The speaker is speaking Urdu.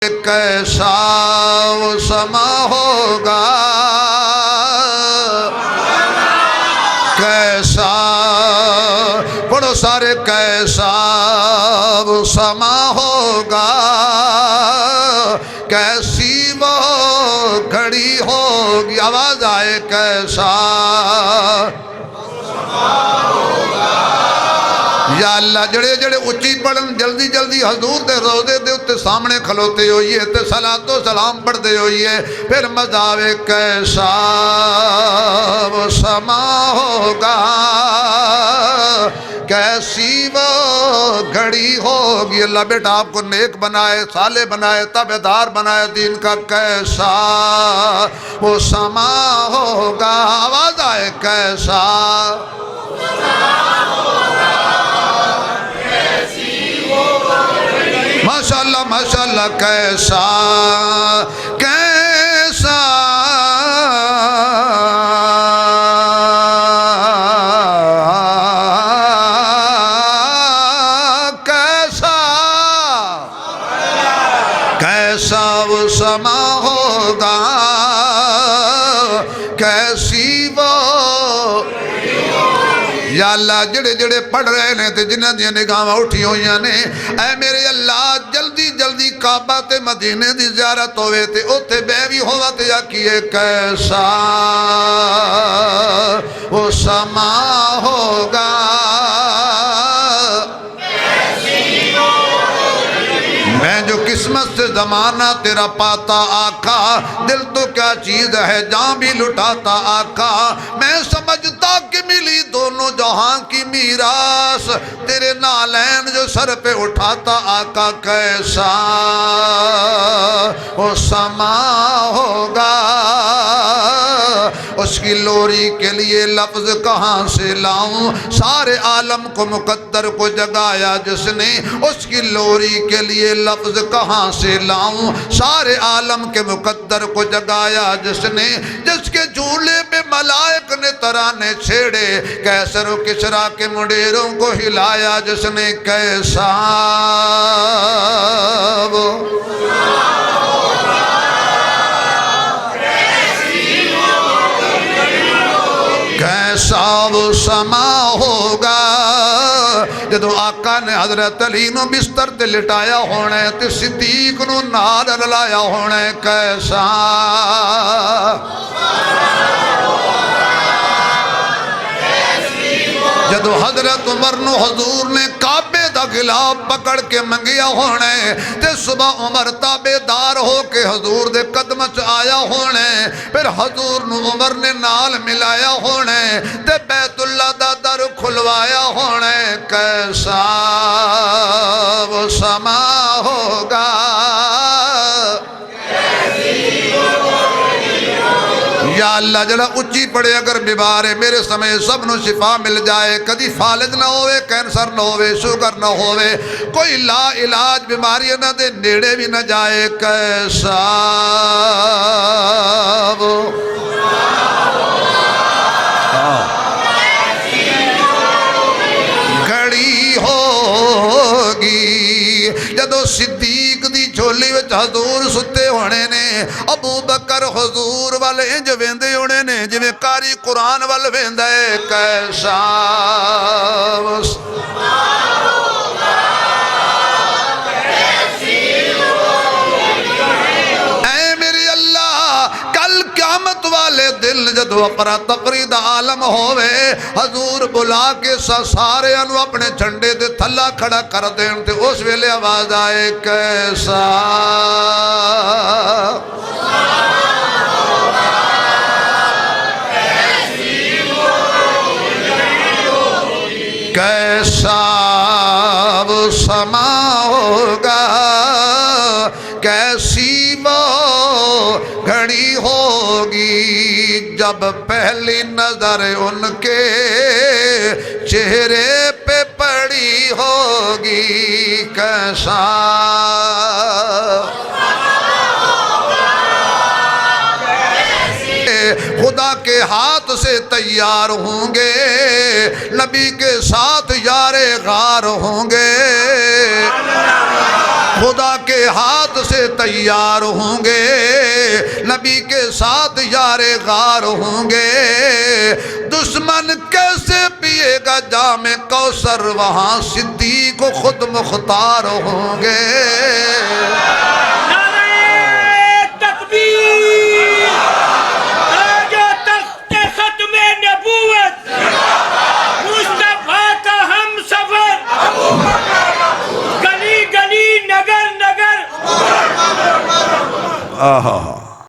کیسا وہ سما ہوگا، کیسا پڑھو سارے، کیسا وہ سما ہوگا، کیسی وہ گھڑی ہوگی، آواز آئے کیسا یا اللہ جڑے جڑے اچھی پڑھن جلدی جلدی حضور دے روضے دے اتے سامنے کھلوتے ہوئیے تے صلاۃ و سلام پڑھ دے ہوئیے، پھر مزاوے کیسا وہ سما ہوگا، کیسی وہ گھڑی ہوگی۔ اللہ بیٹا آپ کو نیک بنائے، صالح بنائے، تابعدار بنائے دین کا، کیسا وہ سما ہوگا، آواز آئے کیسا ماشاءاللہ ماشاءاللہ، کیسا کیسا کیسا کیسا وہ سما ہوگا، کیسی وہ یا اللہ جڑے جڑے پڑھ رہے نے تے جنہاں دی نگاہاں اٹھی ہوئیاں نے، اے میرے اللہ جلدی جلدی کعبہ تے مدینے دی زیارت ہوئے تے اوتھے بے بھی ہوا تے آکھیے کیسا وہ سما ہوگا، میں جو قسمت سے زمانہ تیرا پاتا آقا، دل تو کیا چیز ہے جان بھی لٹاتا آقا، میں سمجھتا کہ ملی دونوں جہان کی میراث، تیرے نالین جو سر پہ اٹھاتا آقا، کیسا وہ سما ہوگا، اس کی لوری کے لیے لفظ کہاں سے لاؤں، سارے عالم کو مقدر کو جگایا جس نے، اس کی لوری کے لیے لفظ کہاں سے لاؤں، سارے عالم کے مقدر کو جگایا جس نے، جس کے جھولے میں ملائک نے ترانے چھیڑے، کیسر و کسرا کے مڈیروں کو ہلایا جس نے، کیسا وہ کیسا وہ سما ہوگا۔ جدو آقا نے حضرت علی نو بستر تے لٹایا ہونے تے صدیق نو نال للایا ہونے، کیسا جدو حضرت عمر نو حضور نے کعبے دا غلاف پکڑ کے منگیا ہونے تے صبح عمر تابعدار ہو کے حضور دے قدم چ آیا ہونے، پھر حضور نو عمر نے نال ملایا ہونے تے بیت اللہ دا در کھلوایا ہونے، کیسا وہ سما ہوگا، یا اللہ جڑا اچھی پڑے اگر بیمارے میرے سمے سب نو شفا مل جائے، کدی فالج نہ ہوئے، کینسر نہ ہوئے، شوگر نہ ہوئے، کوئی لا علاج بیماری نہ دے نیڑے بھی نہ جائے، کیسا وہ گھڑی ہوگی۔ جدو صدیق دی جھولی وچ حضور ستے ہونے نے، ابو بکر حضور والے انج ویندے ہونے نے جویں قاری قرآن وال ویندا ہے، کیسا اے میرے اللہ کل قیامت والے دل جدو اپنا تقرید عالم ہوئے، حضور بلا کے سارے انو اپنے جھنڈے دے تھلا کھڑا کر دین تے اس ویلے آواز آئے، کیسا کیسا وہ سما ہوگا، کیسی وہ گھڑی ہوگی، جب پہلی نظر ان کے چہرے پہ پڑی ہوگی، کیسا خدا کے ہاتھ سے تیار ہوں گے، نبی کے ساتھ یار غار ہوں گے، خدا کے ہاتھ سے تیار ہوں گے، نبی کے ساتھ یار غار ہوں گے۔ دشمن کیسے پیے گا جام کوثر، وہاں صدیق خود مختار ہوں گے۔ آہا